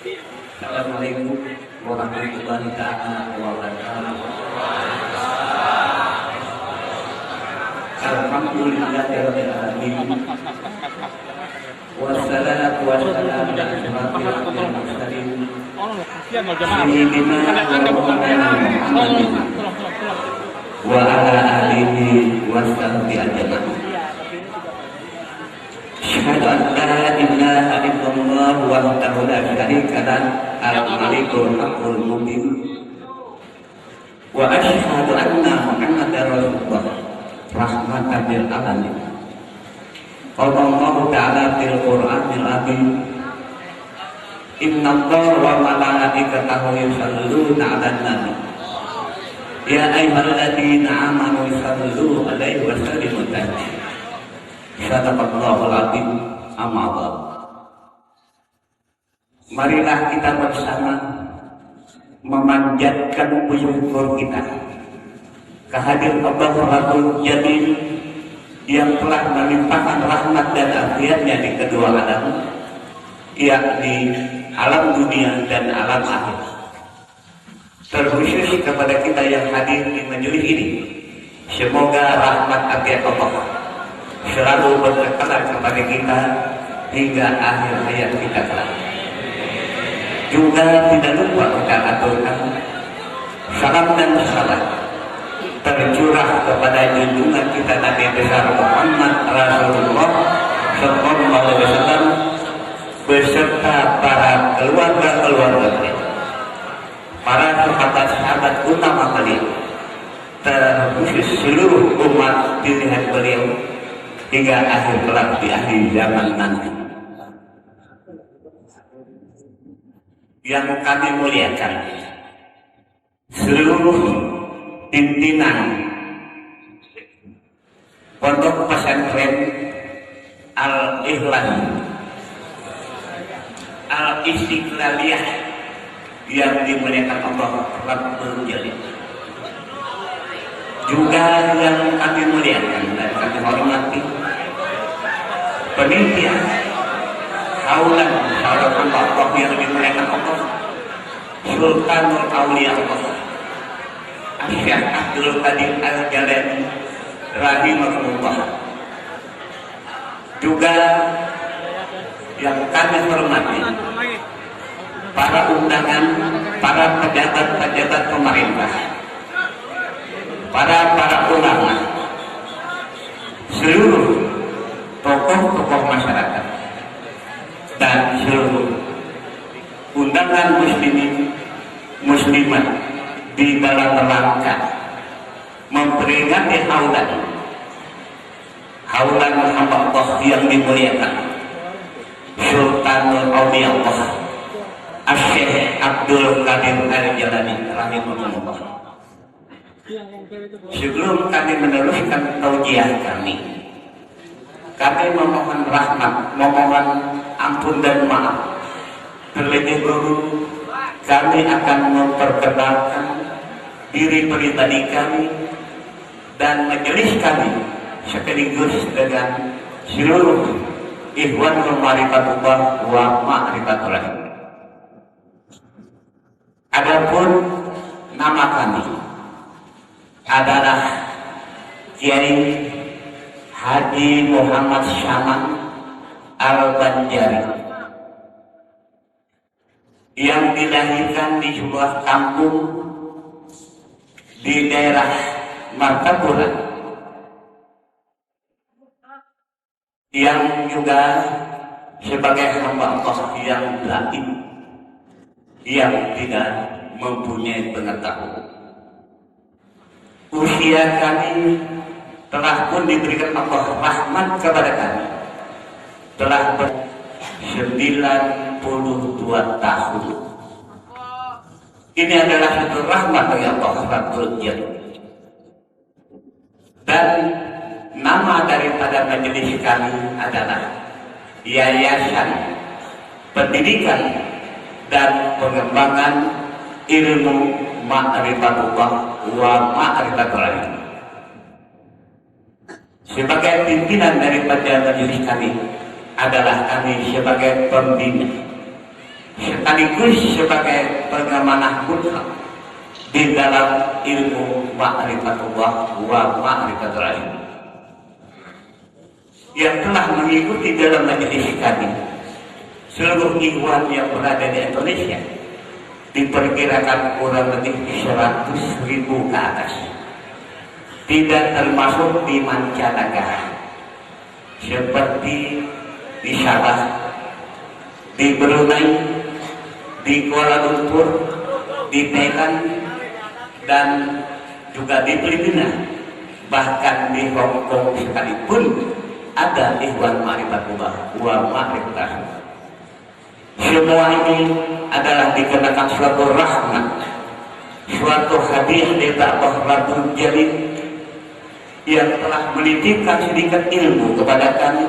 Assalamualaikum warahmatullahi taala wabarakatuh. Alhamdulillahirabbil alamin. Wassalatu wassalamu ala asyrofil mursalin. Sayyidina Muhammadin wa ala alihi washabbihi ajmain. Asyhadu an la ilaha illallah wahdahu la syarika lah al-malikul haqqul mubin wa asyhadu anna Muhammadar rasulullah rahmatan lil alamin. Qala Allah ta'ala fil Qur'anil azim, innallaha wa malaikatahu yusholluna 'alan nabi ya ayyuhalladzina amanu shallu 'alaihi wa sallimu taslima. Sadaqallahul azim. Amma ba'd. Marilah kita bersama memanjatkan puji syukur kita kehadirat Allah Rabbul Jalil yang telah melimpahkan rahmat dan afiatnya di kedua alam, yakni alam dunia dan alam akhirat. Terkhusus kepada kita yang hadir di majelis ini, semoga rahmat afiat Allah selalu berkenan kepada kita hingga akhir hayat kita kelak. Juga tidak lupa kita aturkan salam dan salam tercurah kepada junjungan kita Nabi besar Muhammad Rasulullah Sallallahu Alaihi Wasallam beserta para keluarga-keluarga, para sahabat-sahabat utama beliau, terkhusus seluruh umat pilihan beliau hingga akhir kelak di akhir zaman nanti. Yang kami muliakan seluruh pimpinan Pondok Pesantren Al-Ikhlas Al-Istiqlaliyah yang dimuliakan Allah Rabbul Jalil, juga yang kami muliakan dan kami hormati penitia Haulan Allah yang dimuliakan Allah, Sultanul Aulia Allah Syekh Abdul Qadir Al-Jalani rahimahullah, juga yang kami hormati para undangan, para pejabat-pejabat pemerintah, para ulama, seluruh tokoh-tokoh masyarakat, dan seluruh undangan muslimin muslimat di dalam rangka memperingati haulan hamba Allah yang dimuliakan Sultanul Aulia Allah Syekh Abdul Qadir Al-Jalani rahimahullah. Sebelum kami meneruskan taujiah kami memohon rahmat, memohon ampun dan maaf. Terlebih dahulu kami akan memperkenalkan diri pribadi kami dan majelis kami sekaligus dengan seluruh ikhwanul ma'rifatullah wa ma'rifatul lahi. Adapun nama kami adalah Kiai Haji Muhammad Syaman Al-Banjari yang dilahirkan di sebuah kampung di daerah Martapura, yang juga sebagai hamba Allah yang lain yang tidak mempunyai pengetahuan. Usia kami telah pun diberikan Allah rahmat kepada kami, telah 92 tahun. Ini adalah satu rahmat dari Allah Rabbul Jalil. Dan nama daripada majelis kami adalah Yayasan Pendidikan dan Pengembangan Ilmu Ma'rifatullah wa Ma'rifatul Lahi. Sebagai pimpinan daripada majelis kami adalah kami sebagai pembina, sekaligus sebagai pengamanah mutlak di dalam ilmu ma'rifatullah wa ma'rifatul ilm yang telah mengikuti dalam majelis kami. Seluruh ikhwan yang berada di Indonesia diperkirakan kurang lebih 100.000 ke atas, tidak termasuk di mancanegara seperti di Sabah, di Brunei, di Kuala Lumpur, di Thailand, dan juga di Filipina, bahkan di Hong Kong sekalipun ada ikhwan ma'rifatullah wa ma'rifatullah. Semua ini adalah dikenakan suatu rahmat, suatu hadiah dari Allah Rabbul Jalil yang telah menitipkan sedikit ilmu kepada kami.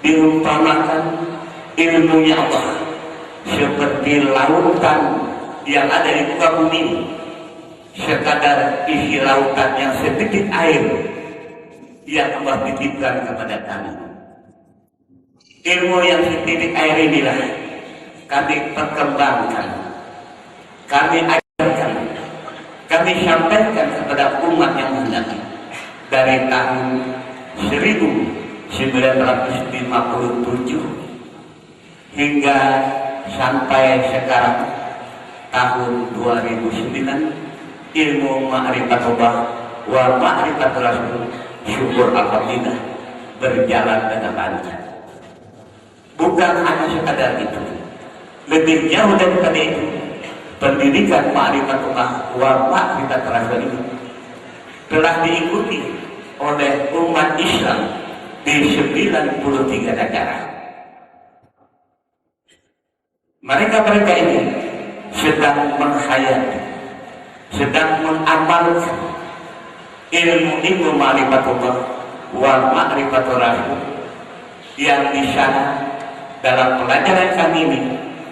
Diumpamakan ilmunya Allah seperti lautan yang ada di muka bumi, sekadar isi lautan yang sedikit air yang Allah titipkan kepada kami. Ilmu yang sedikit air inilah kami perkembangkan, kami ajarkan, kami sampaikan kepada umat yang hendak dari tahun 1957 hingga sampai sekarang tahun 2009. Ilmu ma'rifatullah wa ma'rifatul rasul, syukur alhamdulillah berjalan dengan lancar. Bukan hanya sekadar itu, lebih jauh daripada itu, pendidikan ma'rifatullah wa ma'rifatul rasul ini telah diikuti oleh umat Islam di 93 negara. Mereka ini sedang menghayati, sedang mengamalkan ilmu ma'rifatullah wa ma'rifatul rasul yang di sana dalam pelajaran kami ini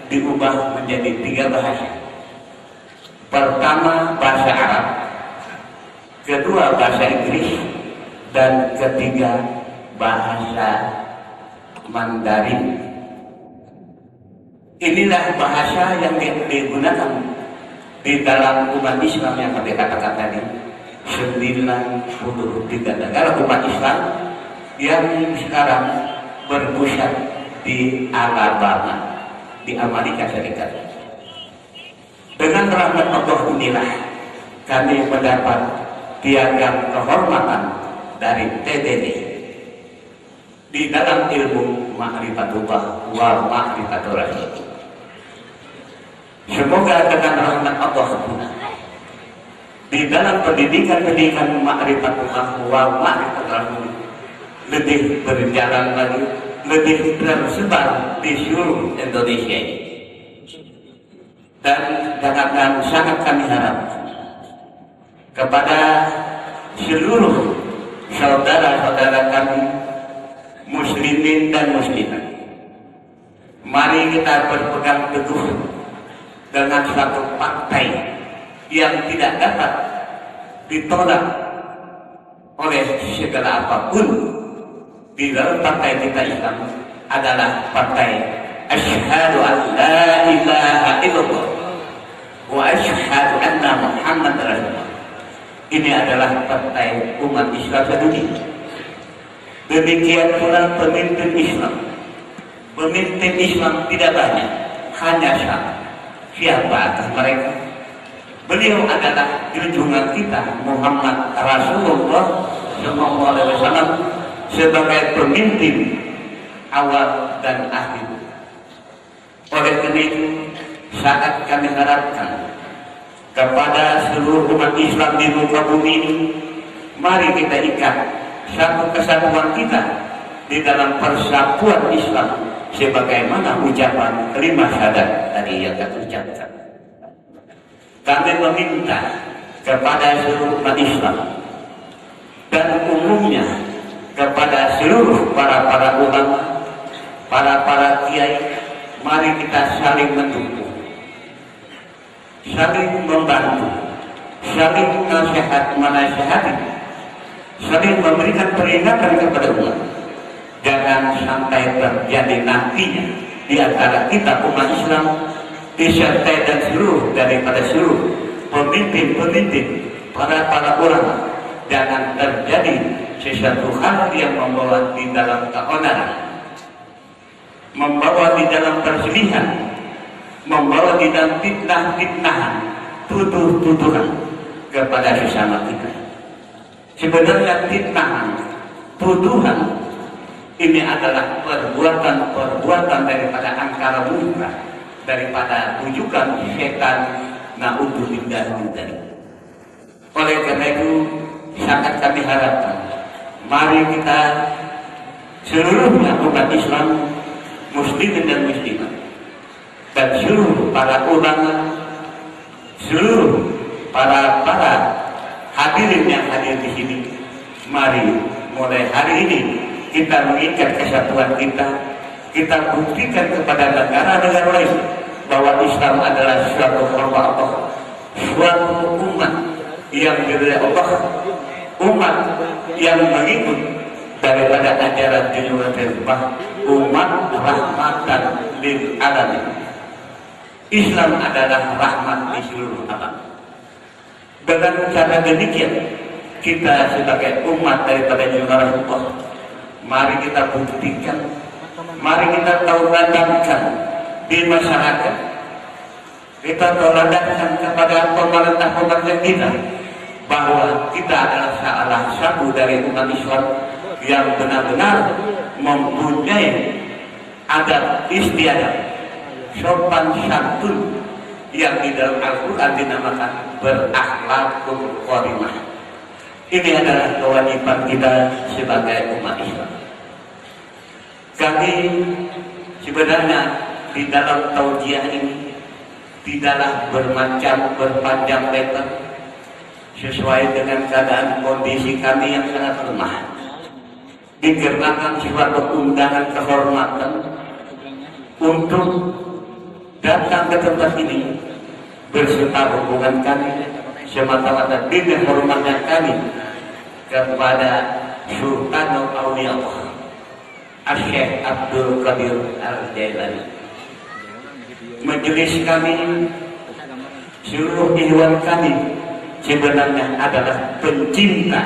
diubah menjadi 3 bahasa. Pertama bahasa Arab, kedua bahasa Inggris, dan ketiga bahasa Mandarin. Inilah bahasa yang digunakan di dalam umat Islam yang kami katakan tadi, 93 negara umat Islam yang sekarang berpusat di Alabama, di Amerika Serikat. Dengan rahmat Allah inilah kami mendapat piagam kehormatan dari TDD di dalam ilmu ma'rifatullah wa ma'rifatul rasul. Semoga dengan rahmat Allah di dalam pendidikan ma'rifatullah wa ma'rifatul rasul lebih berjalan lagi, lebih tersebar di seluruh Indonesia ini. Dan sangat kami harap kepada seluruh saudara-saudara kami muslimin dan muslimat, mari kita berpegang teguh dengan satu partai yang tidak dapat ditolak oleh segala apapun. Di dalam partai kita Islam adalah partai asyhadu an la ilaha illallah wa asyhadu anna Muhammad rasulullah. Ini adalah partai umat Islam sedunia. Demikian pula pemimpin Islam. Pemimpin Islam tidak banyak, hanya satu. Siapa atas mereka? Beliau adalah junjungan kita Muhammad Rasulullah SAW sebagai pemimpin awal dan akhir. Oleh karena itu, saat kami harapkan kepada seluruh umat Islam di muka bumi ini, mari kita ikat satu kesatuan kita di dalam persatuan Islam sebagaimana ucapan kelima syahadat tadi yang kami ucapkan. Kami meminta kepada seluruh umat Islam dan umumnya kepada seluruh para ulama, para kiai, mari kita saling mendukung, saling membantu, saling menasihati, saling memberikan peringatan kepada umat. Jangan sampai terjadi nantinya di antara kita umat Islam disertai dan seluruh daripada seluruh pemimpin-pemimpin para ulama, jangan terjadi sesuatu hal yang membawa di dalam keonaran, membawa di dalam perselisihan, membawa di dalam fitnah-fitnahan, tuduh-tuduhan kepada sesama kita. Sebenarnya fitnahan, tuduhan ini adalah perbuatan daripada angkara murka, daripada rujukan setan, na'udzubillah min dzalik. Oleh karena itu sangat kami harapkan, mari kita seluruhnya umat Islam, muslimin dan muslimat, dan seluruh para ulama, seluruh para hadirin yang hadir di sini, mari mulai hari ini kita mengikat kesatuan kita buktikan kepada negara-negara lain bahwa Islam adalah suatu hamba Allah, suatu umat yang diridhai Allah, umat yang mengikut daripada ajaran Nabi Muhammad, umat rahmatan lil alamin. Islam adalah rahmat di seluruh alam. Dengan cara demikian, kita sebagai umat daripada junjungan Allah, mari kita buktikan, mari kita tauladankan di masyarakat, kita tauladankan kepada pemerintah kita bahwa kita adalah salah satu dari umat Islam yang benar-benar mempunyai adab istiadat, sopan santun yang di dalam Al-Quran dinamakan berakhlakul karimah. Ini adalah kewajiban kita sebagai umat Islam. Kami sebenarnya di dalam taujiah ini tidaklah berpanjang lebar sesuai dengan keadaan kondisi kami yang sangat lemah. Dikarenakan suatu undangan kehormatan untuk datang ke tempat ini berserta hubungan kami semata-mata dengan hormatnya kami kepada Sultanul Auliya Syekh Abdul Qadir Al-Jailani. Majelis kami, seluruh ikhwan kami sebenarnya adalah pencinta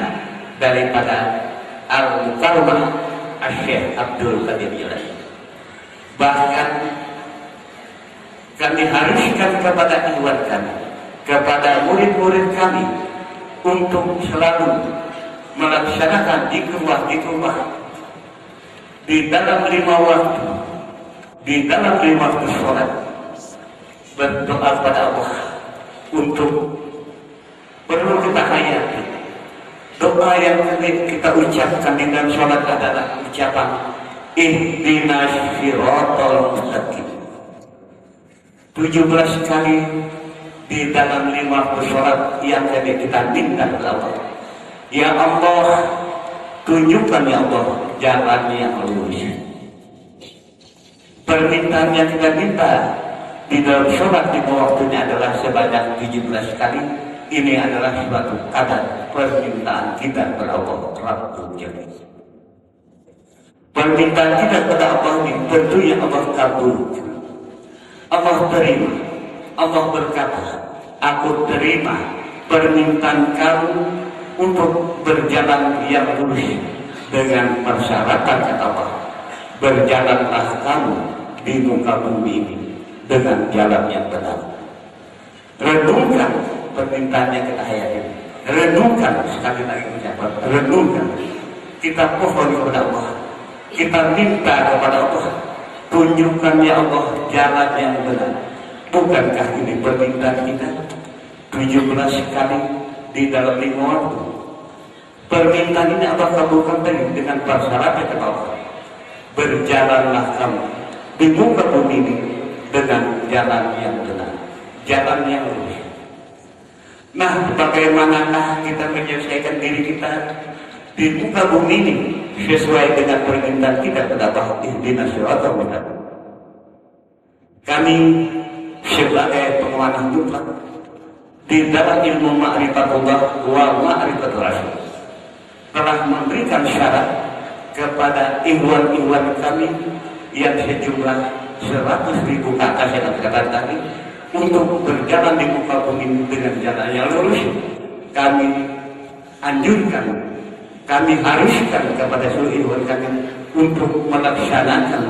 daripada Al-Mukarramah Syekh Abdul Qadir Jailani. Bahkan kami haruskan kepada ikhwan kami, kepada murid-murid kami untuk selalu melaksanakan zikrullah di dalam 5 waktu, di dalam 5 waktu sholat, berdoa kepada Allah untuk perlu kita hayati. Doa yang kita ucapkan di dalam sholat adalah ucapan ihdinas siratal mustaqim. 17 kali di dalam 5 waktu sholat yang kita minta kepada Allah. Ya Allah, tunjukkan ya Allah jalannya yang lurus. Permintaan yang kita minta di dalam sholat 5 waktunya adalah sebanyak 17 kali. Ini adalah suatu kadar permintaan kita kepada Allah Rabbul Jalil. Permintaan kita kepada Allah ini tentunya Allah kabulkan. Allah terima. Allah berkata, aku terima permintaan kamu untuk berjalan yang lurus dengan persyaratan kata Allah. Berjalanlah kamu di muka bumi ini dengan jalan yang benar. Renungkan permintaan yang kita hayati. Renungkan, sekali lagi ucapan, renungkan. Kita pohon kepada Allah, kita minta kepada Allah, tunjukkan ya Allah jalan yang benar. Bukankah ini permintaan kita 17 kali di dalam 5 waktu? Permintaan ini Allah kabulkan dengan persyaratan kepada Allah. Berjalanlah kamu di muka bumi ini dengan jalan yang benar, jalan yang lurus. Nah, bagaimanakah kita menyelesaikan diri kita di muka bumi ini sesuai dengan permintaan kita kepada Allah ihdinas siratal mustaqim? Kami sebagai penguasa mutlak di dalam ilmu ma'rifatullah wa ma'rifatul rasul telah memberikan syarat kepada ikhwan-ikhwan kami yang sejumlah 100.000 kakak saya katakan tadi untuk berjalan di muka bumi dengan jalan yang lurus. Kami anjurkan, kami haruskan kepada seluruh ikhwan kami untuk melaksanakan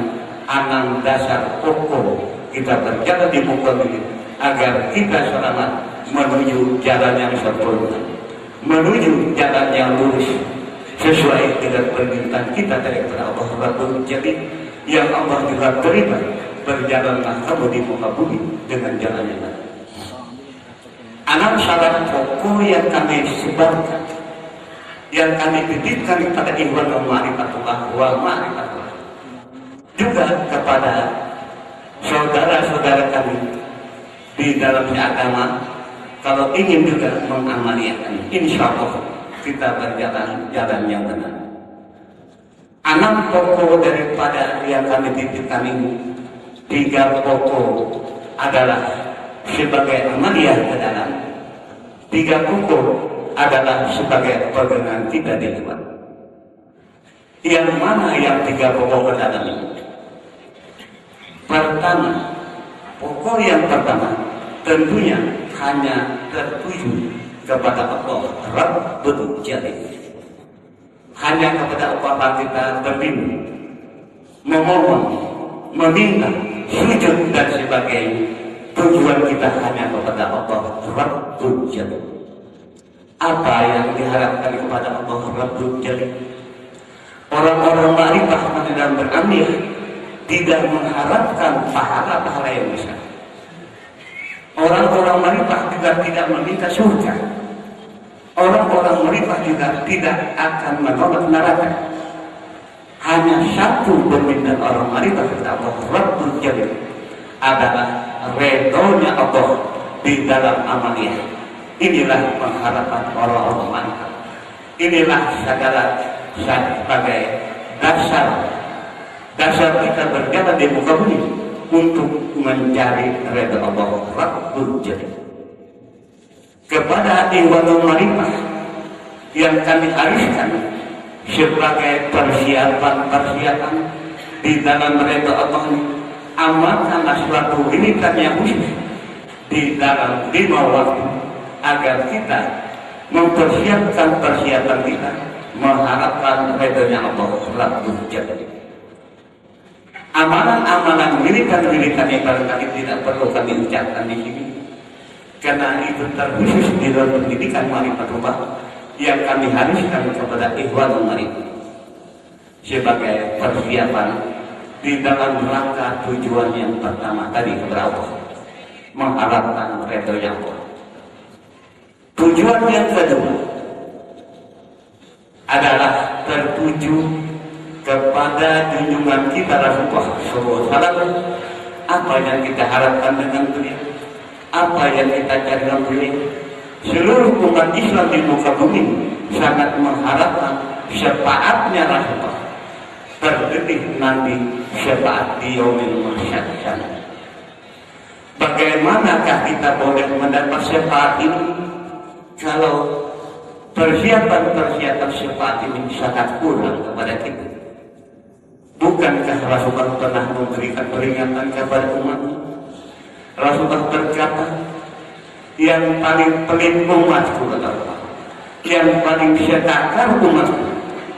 6 dasar pokok kita berjalan di muka bumi agar kita selamat menuju jalan yang sempurna, menuju jalan yang lurus sesuai dengan permintaan kita dari Allah Rabbul Jalil yang Allah juga terima. Berjalanlah kamu di muka bumi dengan jalan yang benar. 6 syarat pokok yang kami sebarkan, yang kami titipkan kepada ikhwan ma'rifatullah wa ma'rifatullah, juga kepada saudara-saudara kami di dalam agama, kalau ingin juga mengamaliakan, insya Allah kita berjalan jalan yang benar. 6 pokok daripada yang kami titipkan ini, 3 pokok adalah sebagai amaliyah ke dalam, 3 pokok adalah sebagai pegangan kita di luar. Yang mana yang 3 pokok ke dalam ini? Pertama, pokok yang pertama tentunya hanya tertuju kepada Allah Rabbul Jalil. Hanya kepada Allah kita berlindung, memohon, meminta, sujud dan sebagainya. Tujuan kita hanya kepada Allah Rabbul Jalil. Apa yang diharapkan kepada Allah Rabbul Jalil? Orang-orang ma'rifah dan beramil tidak mengharapkan pahala-pahala yang besar. Orang-orang ma'rifah juga tidak meminta surga. Orang-orang ma'rifah juga tidak akan menolak neraka. Hanya satu permintaan orang ma'rifah kepada Allah Rabbul Jalil adalah redhonya Allah di dalam amaliyah. Inilah pengharapan orang-orang ma'rifah. Inilah segala sebagai dasar kita berjalan di muka bumi untuk mencari redha Allah Rabbul Jalil. Kepada ikhwanul ma'rifah yang kami haruskan sebagai persiapan di dalam redha Allah, amalkanlah suatu wiridan yang khusus di dalam 5 waktu agar kita mempersiapkan persiapan kita mengharapkan redanya Allah Rabbul Jalil. Amalan-amalan wiridan-wiridan yang barangkali tidak perlu kami ucapkan di sini, karena itu terkhusus di dalam pendidikan ma'rifatullah yang kami haruskan kepada ikhwanul ma'rifah sebagai persiapan di dalam rangka tujuan yang pertama tadi kepada Allah, mengharapkan redanya Allah. Tujuan yang kedua adalah tertuju kepada junjungan kita Rasulullah SAW. Apa yang kita harapkan dengan beliau, apa yang kita cari dengan beliau, seluruh umat Islam di muka bumi sangat mengharapkan syafaatnya Rasulullah, terlebih nanti syafaat di yaumil mahsyar. Bagaimanakah kita boleh mendapat syafaat ini kalau persiapan syafaat ini sangat kurang kepada kita? Bukankah Rasulullah pernah memberikan peringatan kepada umat? Rasulullah berkata, yang paling pelit umatku adalah, yang paling setakar umatku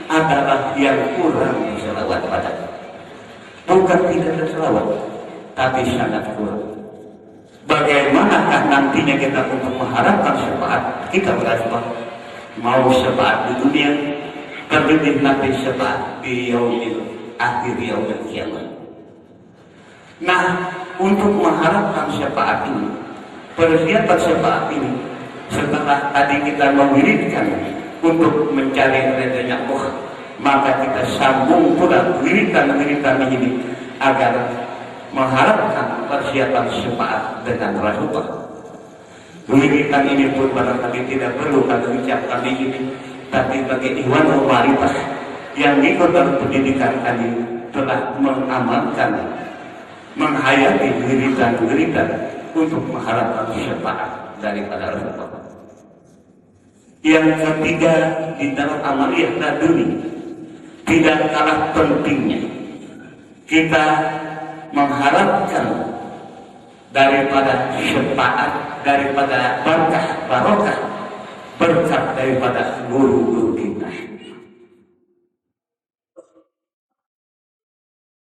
adalah yang kurang selawat padaku. Bukan tidak berselawat, tapi sangat kurang. Bagaimanakah nantinya kita untuk mengharapkan syafaat kita Rasulullah? Mau syafaat di dunia, terlebih nanti syafaat di yaumil akhir, yaumil kiamat. Nah, untuk mengharapkan syafaat ini, persiapan syafaat ini, setelah tadi kita mewiridkan untuk mencari redanya Allah, maka kita sambung pula wiridan-wiridan ini agar mengharapkan persiapan syafaat dengan Rasulullah. Wiridan ini pun barangkali tidak perlu kami ucapkan di sini, tapi bagi ikhwanul ma'rifah yang ikut dalam pendidikan kami telah mengamalkan, menghayati wiridan-wiridan untuk mengharapkan syafaat daripada Rasulullah. Yang ketiga, di dalam amaliyah taduni tidak kalah pentingnya kita mengharapkan daripada syafaat, daripada barokah berkat daripada guru-guru kita.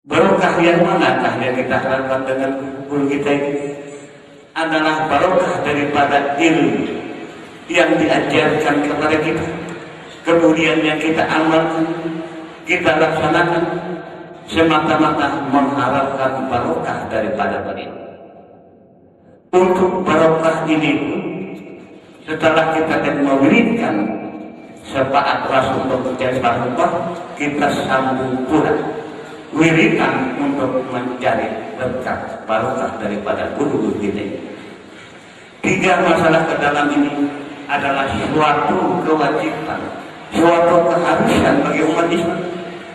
Barokah yang manakah yang kita harapkan dengan guru kita ini? Adalah barokah daripada ilmu yang diajarkan kepada kita, kemudian yang kita amalkan, kita laksanakan semata-mata mengharapkan barokah daripada beliau. Untuk barokah ini pun, setelah kita memberikan syafaat Rasulullah, kita sambung pula wiridan untuk mencari berkat barokah daripada guru kita. 3 masalah ke dalam ini adalah suatu kewajiban, suatu keharusan bagi umat Islam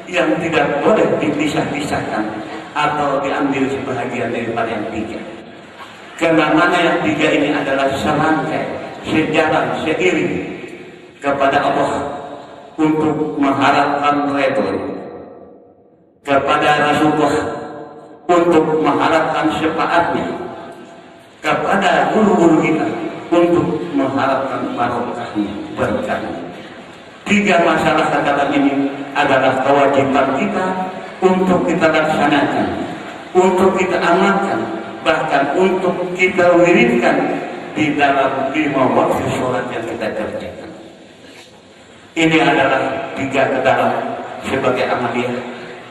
yang tidak boleh dipisah-pisahkan atau diambil sebahagian daripada yang 3. Karena mana yang 3 ini adalah serangkai, sejalan, seiring kepada Allah untuk mengharapkan redha, kepada Rasulullah untuk mengharapkan syafaatnya, kepada guru-guru kita untuk mengharapkan barokahnya, berkahnya. 3 masalah dalam ini adalah kewajiban kita untuk kita laksanakan, untuk kita amalkan, bahkan untuk kita wiridkan di dalam 5 waktu sholat yang kita kerjakan. Ini adalah 3 ke dalam sebagai amaliyah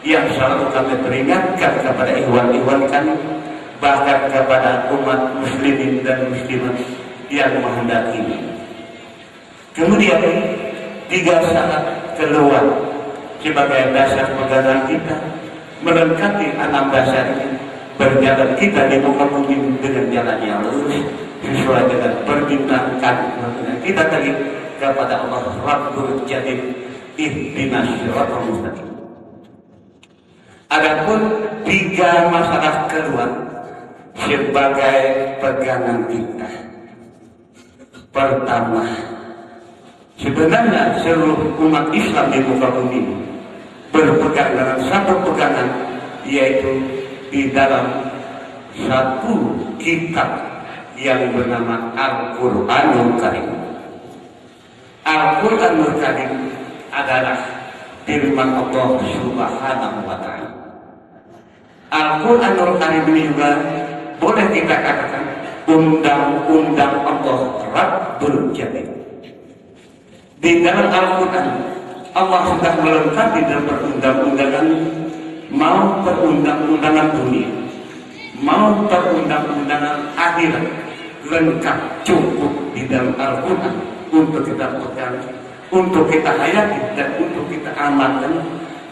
yang selalu kami peringatkan kepada ikhwan-ikhwan kami, bahkan kepada umat muslimin dan muslimat yang menghendakinya. Kemudian 3 syarat keluar sebagai dasar pegangan kita melengkapi 6 dasar ini, berjalan kita di muka bumi dengan jalan yang lurus sesuai dengan permintaan kita tadi kepada Allah Rabbul Jalil, ihdinas siratal mustaqim. Adapun 3 masalah keluar sebagai pegangan kita. Pertama, sebenarnya seluruh umat Islam di muka bumi berpegang dengan satu pegangan, yaitu di dalam satu kitab yang bernama Al-Quranul Karim. Al-Quranul Karim adalah firman Allah Subhanahu wa Ta'ala. Al-Quranul Karim ini juga boleh kita katakan undang-undang Allah Rabbul Jalil. Di dalam Al-Quran Allah sudah melengkapi dalam perundang-undangan, mau perundang-undangan dunia, mau perundang-undangan akhirat, lengkap cukup di dalam Al-Quran untuk kita pegang, untuk kita hayati dan untuk kita amalkan.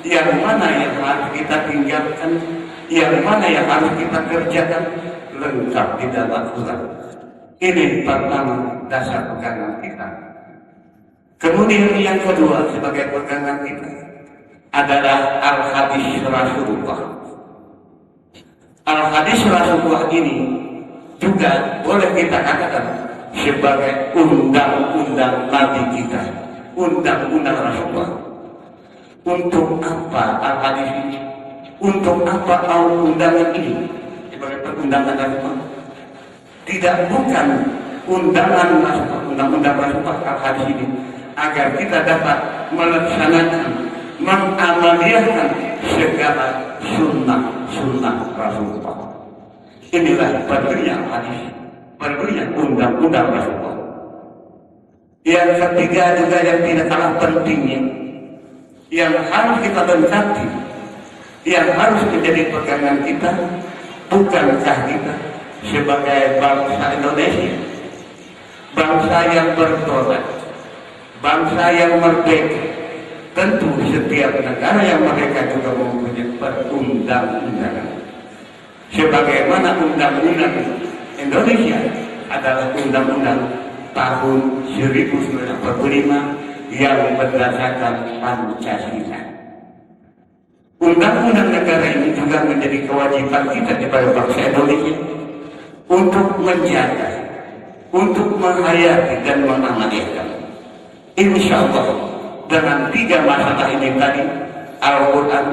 Yang mana yang harus kita tinggalkan, yang mana yang harus kita kerjakan, lengkap di dalam Al-Quran. Ini pertama dasar pegangan kita. Kemudian yang kedua sebagai pegangan kita adalah Al-Hadis Rasulullah. Al-Hadis Rasulullah ini juga boleh kita katakan sebagai undang-undang Nabi kita, undang-undang Rasulullah. Untuk apa Al-Hadis ini? Untuk apa undangan ini sebagai perundangan Rasulullah? Tidak, bukan undangan Rasulullah, undang-undang Rasulullah Al-Hadis ini agar kita dapat melaksanakan, mengamaliyahkan segala sunnah Rasulullah. Inilah perlunya hadis, perlunya undang-undang Rasulullah. Yang ketiga juga yang tidak kalah pentingnya, yang harus kita lengkapi, yang harus menjadi pegangan kita, bukankah kita sebagai bangsa Indonesia, bangsa yang berdaulat, bangsa yang merdeka, tentu setiap negara yang merdeka juga mempunyai perundang-undangan. Sebagaimana undang-undang Indonesia adalah undang-undang tahun 1945 yang berdasarkan Pancasila. Undang-undang negara ini juga menjadi kewajiban kita sebagai bangsa Indonesia untuk menjaga, untuk menghayati dan mengamalkan. Insya Allah dengan 3 masalah ini tadi, Al-Quran,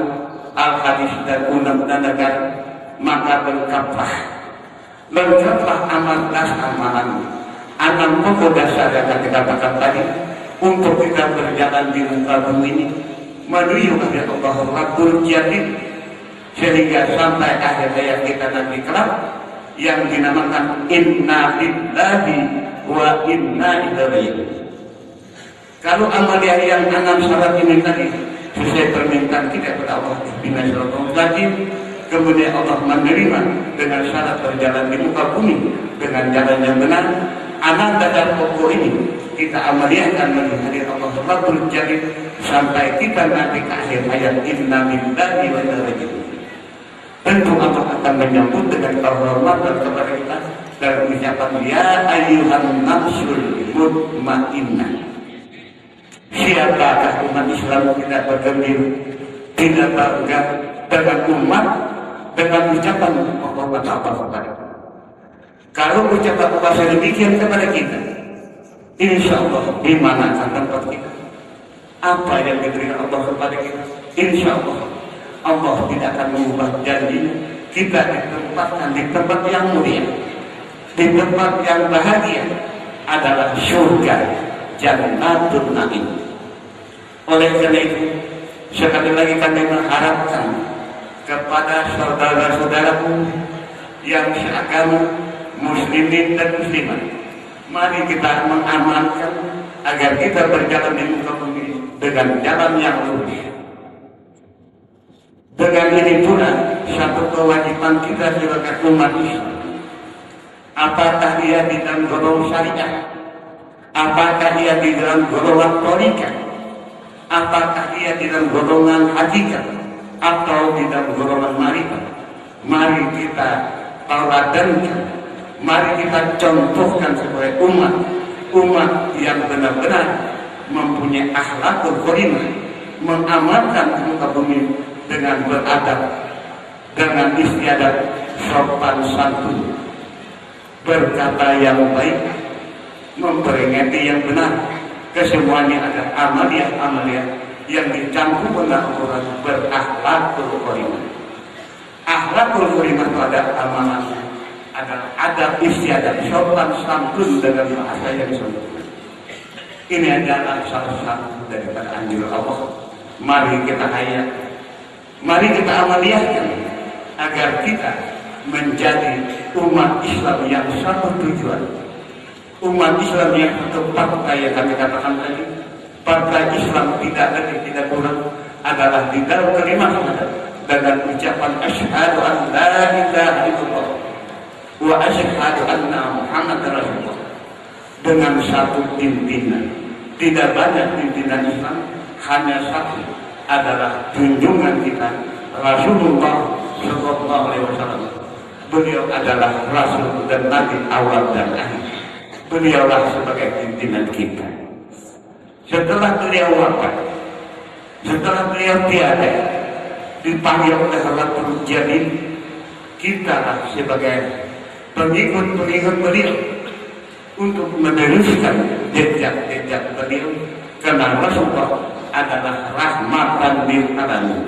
Al-Hadis dan undang-undang negara, maka lengkaplah amalan enam pokok dasar yang kita katakan tadi untuk kita berjalan di muka bumi ini menuju kepada Allah Rabbul Jalil, sehingga sampai akhir hayat kita nanti kelak yang dinamakan inna lillahi wa inna ilaihi. Kalau amalia yang 6 syarat ini tadi sesuai permintaan kita kepada Allah kemudian Allah menerima dengan syarat berjalan di muka bumi dengan jalan yang benar, anak dasar pokok ini kita amaliakan menghadiri Allah Rabbul Jalil sampai kita nanti ke akhir hayat inna lillahi wa inna ilaihi. Tentu Allah akan menyambut dengan kehormatan kepada kita dan ucapan ya ayyuhan nafsul mutmainnah. Siapakah umat Islam tidak bergembira, tidak bangga dengan umat dengan ucapan Allah kepada kita? Kalau ucapan Allah sedemikian kepada kita, insya Allah di mana tempat kita? Apa yang diberikan Allah kepada kita? Insya Allah Allah tidak akan mengubah janji kita ditempatkan di tempat yang mulia, di tempat yang bahagia adalah surga Jannatul Naim. Oleh karena itu sekali lagi kami mengharapkan kepada saudara-saudaraku yang seagama muslimin dan muslimat, mari kita mengamalkan agar kita berjalan di muka bumi dengan jalan yang lurus. Dengan ini pula satu kewajiban kita sebagai umat Islam, apakah dia di dalam golongan syariah, apakah dia di dalam golongan thariqah, apakah dia di dalam golongan hakikat atau di dalam golongan ma'rifat, mari kita teladankan, mari kita contohkan sebagai umat yang benar-benar mempunyai akhlakul karimah, mengamalkan muka bumi dengan beradab, dengan istiadat, sopan santun, berkata yang baik, memperingati yang benar. Kesemuanya ada amalia yang dicampur oleh orang berakhlakul karimah. Akhlakul karimah itu ada amanahnya, ada adab istiadat, sopan santun dengan bahasa yang sempurna. Ini adalah salah satu daripada anjuran Allah. Mari kita hayat, mari kita amaliahkan agar kita menjadi umat Islam yang satu tujuan, umat Islam yang satu partai yang kami katakan tadi. Partai Islam tidak lebih tidak kurang adalah di dalam kalimat dengan ucapan asyhadu an la ilaha illallah wa asyhadu anna Muhammadar Rasulullah, dengan satu pimpinan. Tidak banyak pimpinan Islam, hanya satu, adalah junjungan kita Rasulullah Sallallahu Alaihi Wasallam. Beliau adalah Rasul dan Nabi awal dan akhir. Beliaulah sebagai pimpinan kita. Setelah beliau wafat, setelah beliau tiada, dipanggil oleh Rabbul Jalil, kita sebagai pengikut-pengikut beliau untuk meneruskan jejak-jejak beliau, karena Rasulullah adalah rahmatan lil alamin,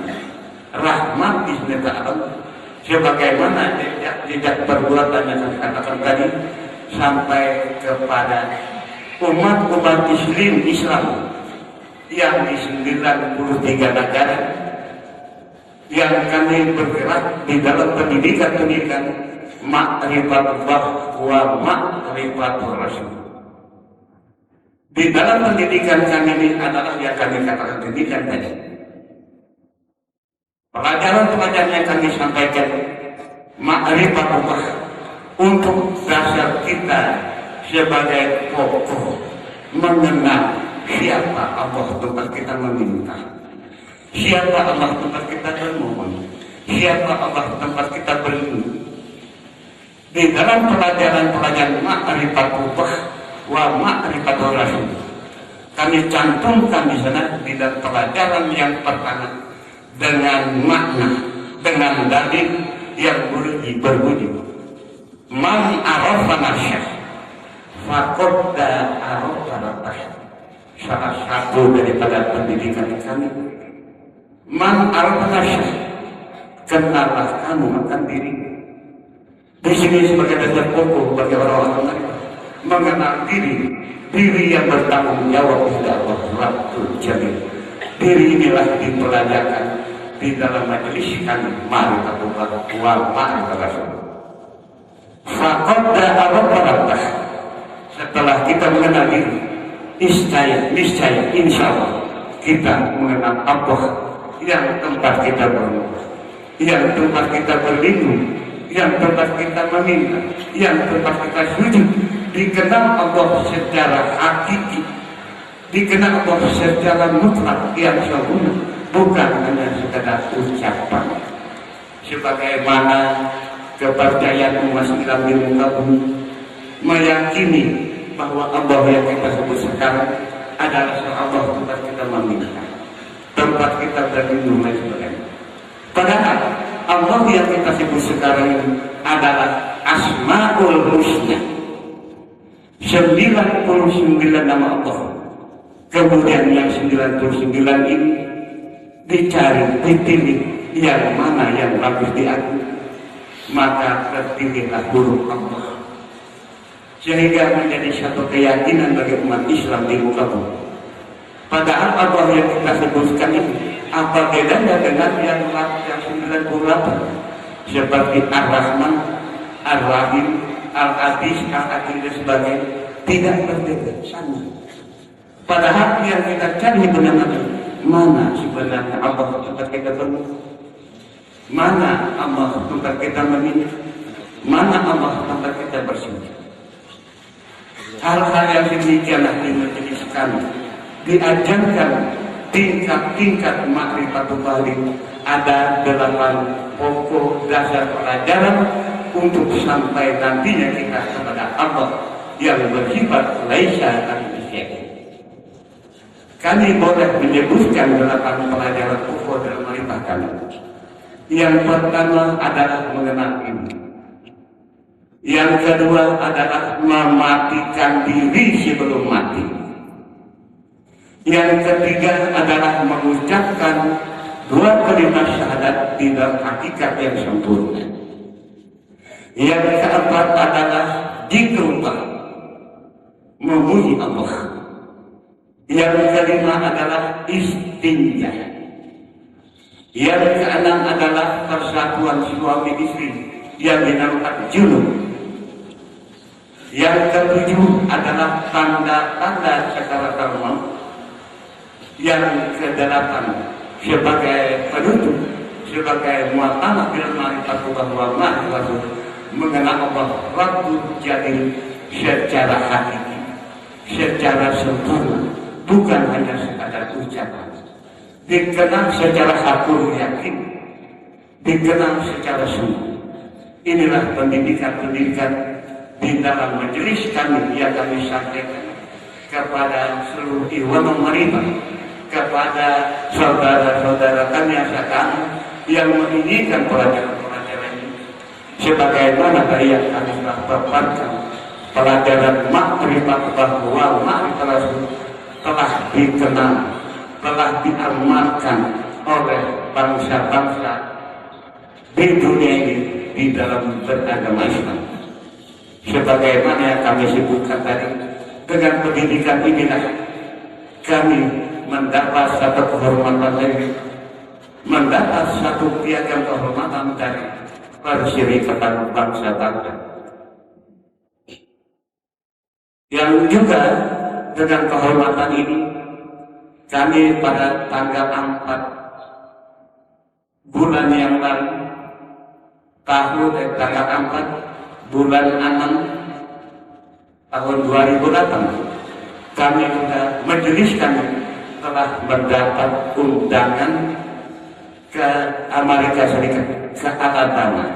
rahmat bismil alamin. Sebagaimana jejak perbuatan yang saya katakan tadi sampai kepada umat-umat Islam yang di 93 negara yang kami bergerak di dalam pendidikan ma'rifatullah wa ma'rifatul rasul. Di dalam pendidikan kami ini adalah yang kami katakan pendidikan tadi. Pelajaran-pelajaran yang kami sampaikan ma'rifatullah untuk dasar kita sebagai pokok mengenal siapa Allah tempat kita meminta, siapa Allah tempat kita bermohon, siapa Allah tempat kita berlindung. Di dalam pelajaran-pelajaran ma'rifatullah wa ma'rifatul rasul, kami cantumkan di sana di dalam pelajaran yang pertama dengan makna, dengan dalil yang berbunyi man arafa nafsah faqad arafa rabbah. Salah satu daripada pendidikan kami, man arafa nafsah, kenallah kamu akan diri. Di sini sebagai dasar pokok bagi orang-orang lain mengenal diri yang bertanggung jawab kepada Allah Rabbul Jalil. Diri inilah dipelajarkan di dalam majelis kami Ma'rifatullah wa Ma'rifatul Rasul. Faqad Rabbah. Setelah kita mengenal diri, niscaya insya Allah kita mengenal Allah yang tempat kita berdoa, yang tempat kita berlindung, yang tempat kita meminta, yang tempat kita sujud. Dikenal Allah secara hakiki, dikenal Allah secara mutlak yang sempurna, bukan hanya sekedar ucapan. Sebagaimana kepercayaan umat Islam di muka bumi meyakini bahwa Allah yang kita sebut sekarang adalah Allah tempat kita meminta, tempat kita berlindung dan sebagainya. Padahal Allah yang kita sebut sekarang ini adalah Asmaul Husna, 99 nama Allah. Kemudian yang 99 ini dicari, dipilih yang mana yang bagus diakui, maka terpilihlah huruf Allah, sehingga menjadi satu keyakinan bagi umat Islam di muka bumi. Padahal Allah yang kita sebutkan ini apa bedanya dengan yang 98 seperti Ar-Rahman, Ar-Rahim, Al-Aziz, Al-Hakim dan sebagainya? Tidak berbeda, sama. Padahal yang kita cari benar-benar mana sebenarnya Allah tempat kita berdoa, mana Allah tempat kita meminta, mana Allah tempat kita bersujud. Hal-hal yang demikianlah di majelis kami diajarkan tingkat-tingkat Ma'rifatullah. Ada 8 pokok dasar pelajaran untuk sampai nantinya kita kepada Allah yang bersifat laisa al-isyai. Kami boleh menyebutkan 8 pelajaran pokok dalam ma'rifat kami. Yang pertama adalah mengenal ini. Yang kedua adalah mematikan diri sebelum mati. Yang ketiga adalah mengucapkan 2 kalimat syahadat di dalam hakikat yang sempurna. Yang keempat adalah zikrullah, memuji Allah. Yang kelima adalah istinja. Yang keenam adalah persatuan suami istri yang dinamakan junub. Yang ketujuh adalah tanda-tanda sakaratul maut. Yang kedelapan sebagai penutup, sebagai muatamah bil ma'rifatullah wa ma'rifatul, mengenal Allah Rabbul Jalil secara hakiki, secara sempurna, bukan hanya sekadar ucapan. Dikenal secara hakul yakin, dikenal secara sungguh. Inilah pendidikan-pendidikan di dalam majelis kami yang kami sampaikan kepada seluruh ikhwan ma'rifah, kepada saudara-saudara kami yang menginginkan pelajaran-pelajaran ini. Sebagaimana dari yang kami telah paparkan, pelajaran Ma'rifatullah wa Ma'rifatul Rasul telah dikenal, telah diamalkan oleh bangsa-bangsa di dunia ini di dalam beragama Islam. Sebagaimana yang kami sebutkan tadi, dengan pendidikan inilah kami mendapat satu kehormatan lagi, mendapat satu piagam kehormatan dari Perserikatan Bangsa-Bangsa, yang juga dengan kehormatan ini kami pada tanggal 4 bulan yang lalu tanggal 4 bulan 6 tahun 2008 kami sudah majelis kami telah mendapat undangan ke Amerika Serikat, ke Alabama.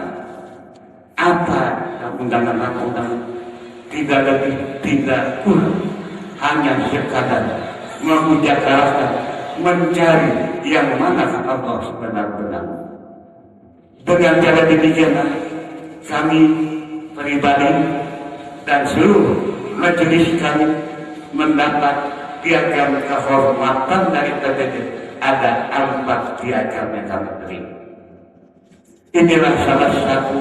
Apa undangan? Tidak lebih, tidak kurang, hanya sekadar memujakarahkan, mencari yang mana Allah sebenar-benar. Dengan cara demikian kami pribadi dan seluruh majelis kami mendapat piagam kehormatan dari PBB. Ada 4 piagam yang kami terima. Inilah salah satu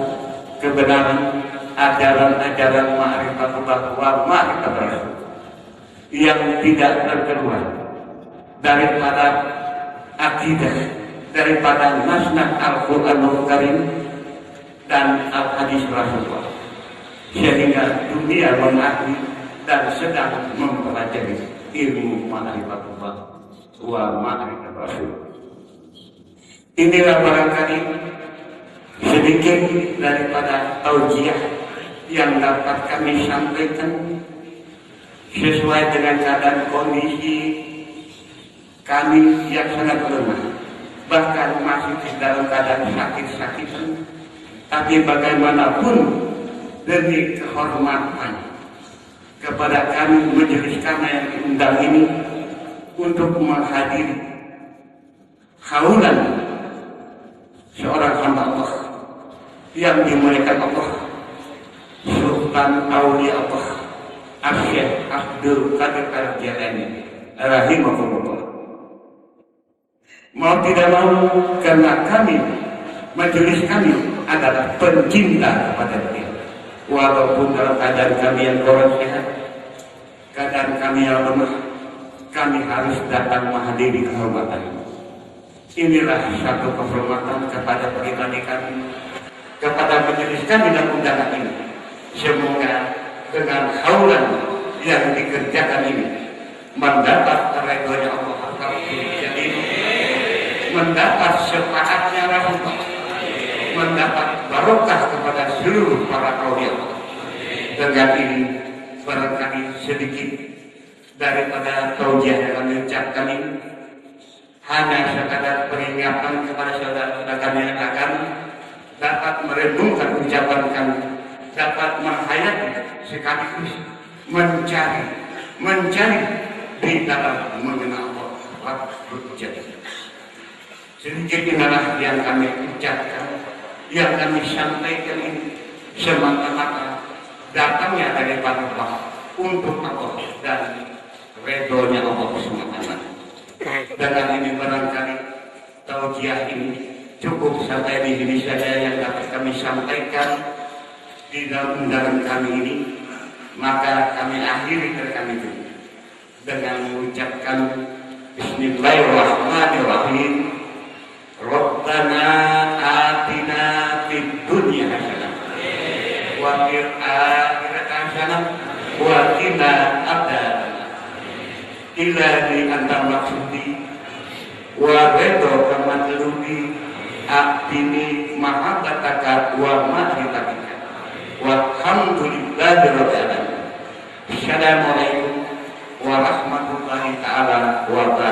kebenaran ajaran-ajaran ma'rifatullah wa ma'rifat Rasul yang tidak terkeluar daripada akidah, daripada nasnah Al-Quranul Karim dan Al-Hadis Rasulullah, sehingga dunia mengakui dan sedang mempelajari ilmu ma'rifatullah wa ma'rifat Rasul. Inilah barangkali sedikit daripada taujiah yang dapat kami sampaikan sesuai dengan keadaan kondisi kami yang sangat lemah, bahkan masih di dalam keadaan sakit-sakitan. Tapi bagaimanapun demi kehormatan kepada kami majelis kami yang diundang ini untuk menghadiri haulan seorang hamba Allah yang dimuliakan Allah, Sultan Aulia Allah Syekh Abdul Qadir Al-Jailani rahimahullah. Mau tidak mau, karena kami majelis kami adalah pencinta kepada dia, walaupun dalam keadaan kami yang kurang sehat, keadaan kami yang lemah, kami harus datang menghadiri kehormatan. Inilah satu kehormatan kepada pribadi kami, kepada majelis kami dan undangan ini. Semoga dengan haulan yang dikerjakan ini mendapat ridhonya Allah, jadi mendapat syafaatnya Rasulullah, mendapat barokah kepada seluruh para aulia. Dengan ini barangkali sedikit daripada taujiah yang kami ucapkan ini hanya sekadar peringatan kepada saudara-saudara kami yang akan dapat merenungkan ucapan kami, dapat menghayati sekaligus mencari di dalam mengenal Allah. Sedikit inilah yang kami ucapkan, yang kami sampaikan ini semata-mata datangnya daripada Allah, untuk Allah dan ridhonya Allah SWT. Dengan ini barangkali taujiah ini cukup sampai di sini saja yang dapat kami sampaikan di dalam undangan kami ini. Maka kami akhiri dari kami itu dengan mengucapkan Bismillahirrahmanirrahim. Rabbana atina fid dunya hasanah wa fil akhirati hasanah wa qina adzabannar. Ilahi anta maksudi wa ridho kamatlubi aqtini mahabbataka wa ma'rifatika walhamdulillahi rabbil alamin. Assalamualaikum warahmatullahi taala wabarakatuh.